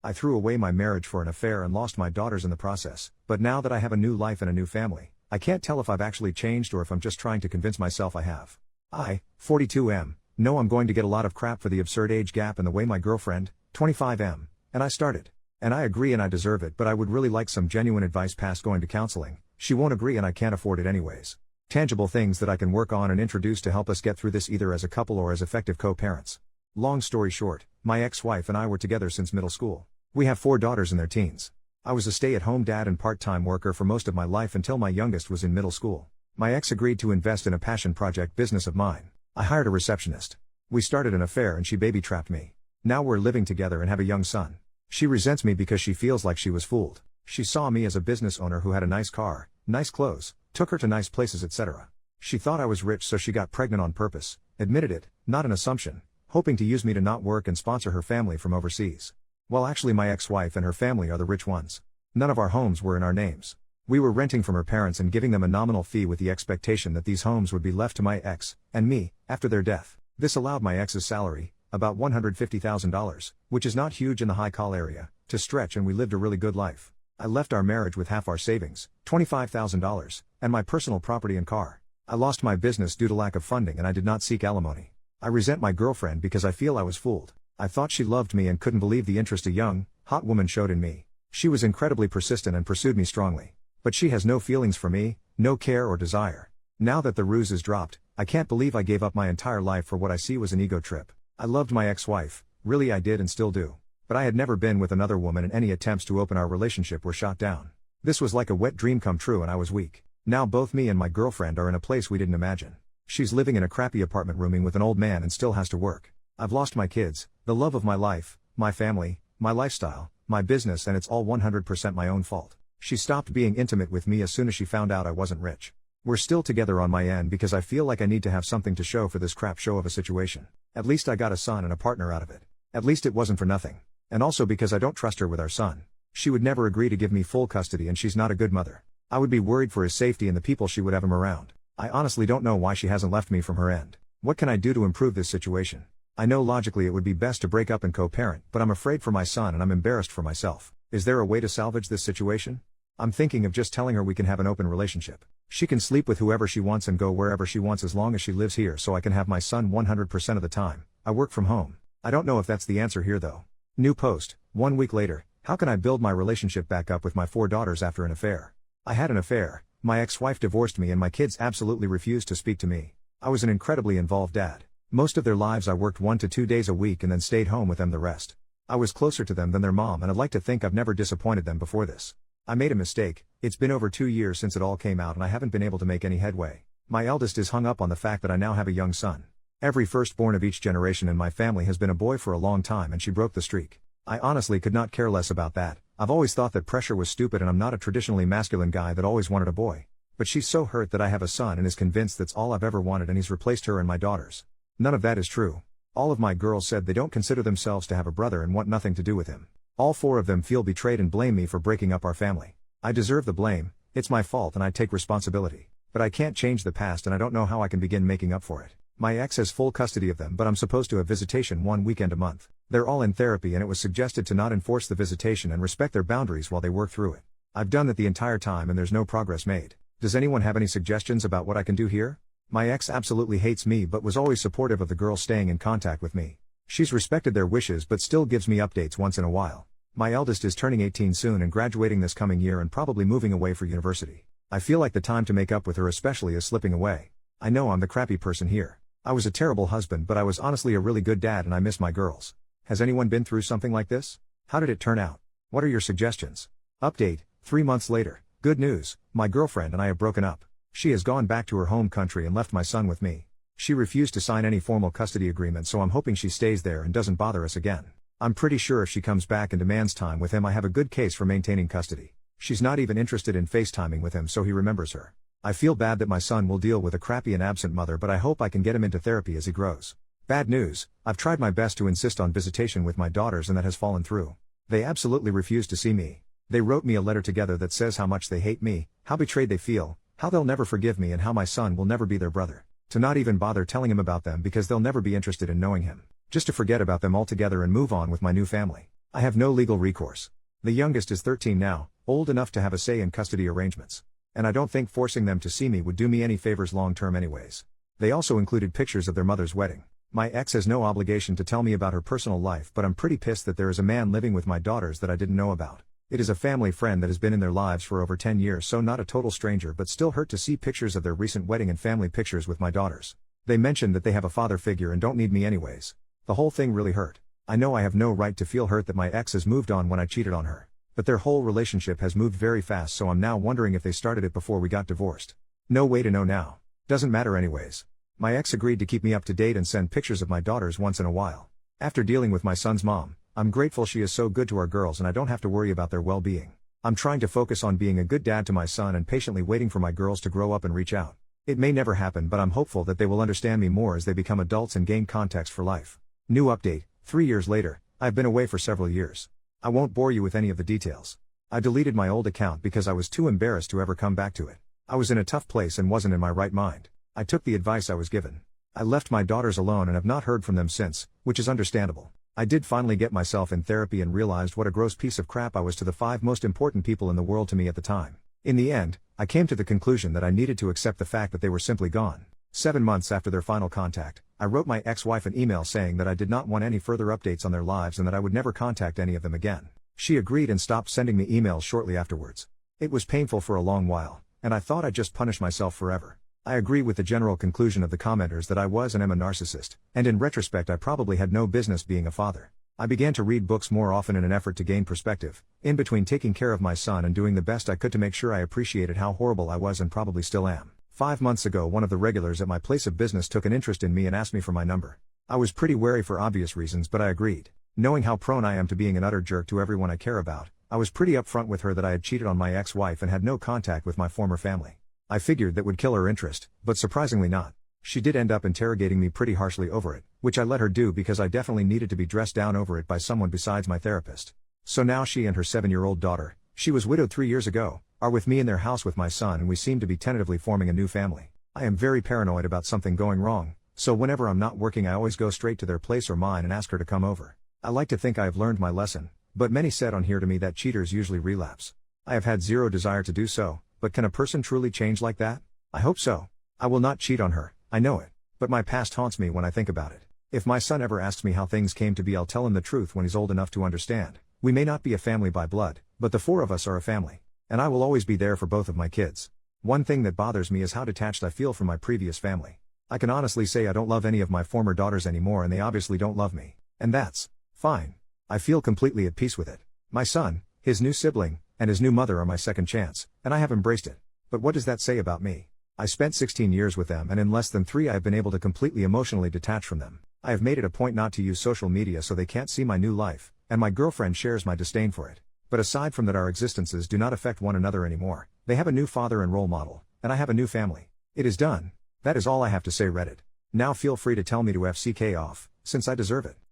I threw away my marriage for an affair and lost my daughters in the process, but now that I have a new life and a new family, I can't tell if I've actually changed or if I'm just trying to convince myself I have. I, 42M, know I'm going to get a lot of crap for the absurd age gap and the way my girlfriend, 25M, and I started. And I agree and I deserve it, but I would really like some genuine advice past going to counseling. She won't agree and I can't afford it anyways. Tangible things that I can work on and introduce to help us get through this either as a couple or as effective co-parents. Long story short, my ex-wife and I were together since middle school. We have 4 daughters in their teens. I was a stay-at-home dad and part-time worker for most of my life until my youngest was in middle school. My ex agreed to invest in a passion project business of mine. I hired a receptionist. We started an affair and she baby-trapped me. Now we're living together and have a young son. She resents me because she feels like she was fooled. She saw me as a business owner who had a nice car, nice clothes, took her to nice places, etc. She thought I was rich, so she got pregnant on purpose, admitted it, not an assumption, hoping to use me to not work and sponsor her family from overseas. Well, actually my ex-wife and her family are the rich ones. None of our homes were in our names. We were renting from her parents and giving them a nominal fee with the expectation that these homes would be left to my ex, and me, after their death. This allowed my ex's salary, about $150,000, which is not huge in the high-call area, to stretch, and we lived a really good life. I left our marriage with half our savings, $25,000, and my personal property and car. I lost my business due to lack of funding and I did not seek alimony. I resent my girlfriend because I feel I was fooled. I thought she loved me and couldn't believe the interest a young, hot woman showed in me. She was incredibly persistent and pursued me strongly. But she has no feelings for me, no care or desire. Now that the ruse is dropped, I can't believe I gave up my entire life for what I see was an ego trip. I loved my ex-wife, really I did and still do. But I had never been with another woman and any attempts to open our relationship were shot down. This was like a wet dream come true and I was weak. Now both me and my girlfriend are in a place we didn't imagine. She's living in a crappy apartment rooming with an old man and still has to work. I've lost my kids, the love of my life, my family, my lifestyle, my business, and it's all 100% my own fault. She stopped being intimate with me as soon as she found out I wasn't rich. We're still together on my end because I feel like I need to have something to show for this crap show of a situation. At least I got a son and a partner out of it. At least it wasn't for nothing. And also because I don't trust her with our son. She would never agree to give me full custody and she's not a good mother. I would be worried for his safety and the people she would have him around. I honestly don't know why she hasn't left me from her end. What can I do to improve this situation? I know logically it would be best to break up and co-parent, but I'm afraid for my son and I'm embarrassed for myself. Is there a way to salvage this situation? I'm thinking of just telling her we can have an open relationship. She can sleep with whoever she wants and go wherever she wants as long as she lives here, so I can have my son 100% of the time. I work from home. I don't know if that's the answer here though. New post, 1 week later. How can I build my relationship back up with my 4 daughters after an affair? I had an affair, my ex-wife divorced me and my kids absolutely refused to speak to me. I was an incredibly involved dad. Most of their lives I worked 1 to 2 days a week and then stayed home with them the rest. I was closer to them than their mom and I'd like to think I've never disappointed them before this. I made a mistake. It's been over 2 years since it all came out and I haven't been able to make any headway. My eldest is hung up on the fact that I now have a young son. Every firstborn of each generation in my family has been a boy for a long time and she broke the streak. I honestly could not care less about that. I've always thought that pressure was stupid and I'm not a traditionally masculine guy that always wanted a boy. But she's so hurt that I have a son and is convinced that's all I've ever wanted and he's replaced her and my daughters. None of that is true. All of my girls said they don't consider themselves to have a brother and want nothing to do with him. All 4 of them feel betrayed and blame me for breaking up our family. I deserve the blame, it's my fault and I take responsibility. But I can't change the past and I don't know how I can begin making up for it. My ex has full custody of them but I'm supposed to have visitation 1 weekend a month. They're all in therapy and it was suggested to not enforce the visitation and respect their boundaries while they work through it. I've done that the entire time and there's no progress made. Does anyone have any suggestions about what I can do here? My ex absolutely hates me but was always supportive of the girls staying in contact with me. She's respected their wishes but still gives me updates once in a while. My eldest is turning 18 soon and graduating this coming year and probably moving away for university. I feel like the time to make up with her especially is slipping away. I know I'm the crappy person here. I was a terrible husband but I was honestly a really good dad and I miss my girls. Has anyone been through something like this? How did it turn out? What are your suggestions? Update, 3 months later. Good news, my girlfriend and I have broken up. She has gone back to her home country and left my son with me. She refused to sign any formal custody agreement so I'm hoping she stays there and doesn't bother us again. I'm pretty sure if she comes back and demands time with him I have a good case for maintaining custody. She's not even interested in FaceTiming with him so he remembers her. I feel bad that my son will deal with a crappy and absent mother but I hope I can get him into therapy as he grows. Bad news, I've tried my best to insist on visitation with my daughters and that has fallen through. They absolutely refuse to see me. They wrote me a letter together that says how much they hate me, how betrayed they feel, how they'll never forgive me and how my son will never be their brother. To not even bother telling him about them because they'll never be interested in knowing him. Just to forget about them altogether and move on with my new family. I have no legal recourse. The youngest is 13 now, old enough to have a say in custody arrangements. And I don't think forcing them to see me would do me any favors long term anyways. They also included pictures of their mother's wedding. My ex has no obligation to tell me about her personal life, but I'm pretty pissed that there is a man living with my daughters that I didn't know about. It is a family friend that has been in their lives for over 10 years, so not a total stranger, but still hurt to see pictures of their recent wedding and family pictures with my daughters. They mentioned that they have a father figure and don't need me anyways. The whole thing really hurt. I know I have no right to feel hurt that my ex has moved on when I cheated on her. But their whole relationship has moved very fast, so I'm now wondering if they started it before we got divorced. No way to know now. Doesn't matter anyways. My ex agreed to keep me up to date and send pictures of my daughters once in a while. After dealing with my son's mom, I'm grateful she is so good to our girls and I don't have to worry about their well-being. I'm trying to focus on being a good dad to my son and patiently waiting for my girls to grow up and reach out. It may never happen, but I'm hopeful that they will understand me more as they become adults and gain context for life. New update: 3 years later, I've been away for several years. I won't bore you with any of the details. I deleted my old account because I was too embarrassed to ever come back to it. I was in a tough place and wasn't in my right mind. I took the advice I was given. I left my daughters alone and have not heard from them since, which is understandable. I did finally get myself in therapy and realized what a gross piece of crap I was to the 5 most important people in the world to me at the time. In the end, I came to the conclusion that I needed to accept the fact that they were simply gone. 7 months after their final contact, I wrote my ex-wife an email saying that I did not want any further updates on their lives and that I would never contact any of them again. She agreed and stopped sending me emails shortly afterwards. It was painful for a long while, and I thought I'd just punish myself forever. I agree with the general conclusion of the commenters that I was and am a narcissist, and in retrospect I probably had no business being a father. I began to read books more often in an effort to gain perspective, in between taking care of my son and doing the best I could to make sure I appreciated how horrible I was and probably still am. 5 months ago, one of the regulars at my place of business took an interest in me and asked me for my number. I was pretty wary for obvious reasons, but I agreed. Knowing how prone I am to being an utter jerk to everyone I care about, I was pretty upfront with her that I had cheated on my ex-wife and had no contact with my former family. I figured that would kill her interest, but surprisingly not. She did end up interrogating me pretty harshly over it, which I let her do because I definitely needed to be dressed down over it by someone besides my therapist. So now she and her 7-year-old daughter, she was widowed 3 years ago, are with me in their house with my son, and we seem to be tentatively forming a new family. I am very paranoid about something going wrong, so whenever I'm not working I always go straight to their place or mine and ask her to come over. I like to think I have learned my lesson, but many said on here to me that cheaters usually relapse. I have had zero desire to do so, but can a person truly change like that? I hope so. I will not cheat on her, I know it, but my past haunts me when I think about it. If my son ever asks me how things came to be, I'll tell him the truth when he's old enough to understand. We may not be a family by blood, but the 4 of us are a family. And I will always be there for both of my kids. One thing that bothers me is how detached I feel from my previous family. I can honestly say I don't love any of my former daughters anymore, and they obviously don't love me. And that's fine. I feel completely at peace with it. My son, his new sibling, and his new mother are my second chance, and I have embraced it. But what does that say about me? I spent 16 years with them, and in less than 3 I have been able to completely emotionally detach from them. I have made it a point not to use social media so they can't see my new life, and my girlfriend shares my disdain for it. But aside from that, our existences do not affect one another anymore. They have a new father and role model, and I have a new family. It is done. That is all I have to say, Reddit. Now feel free to tell me to FCK off, since I deserve it.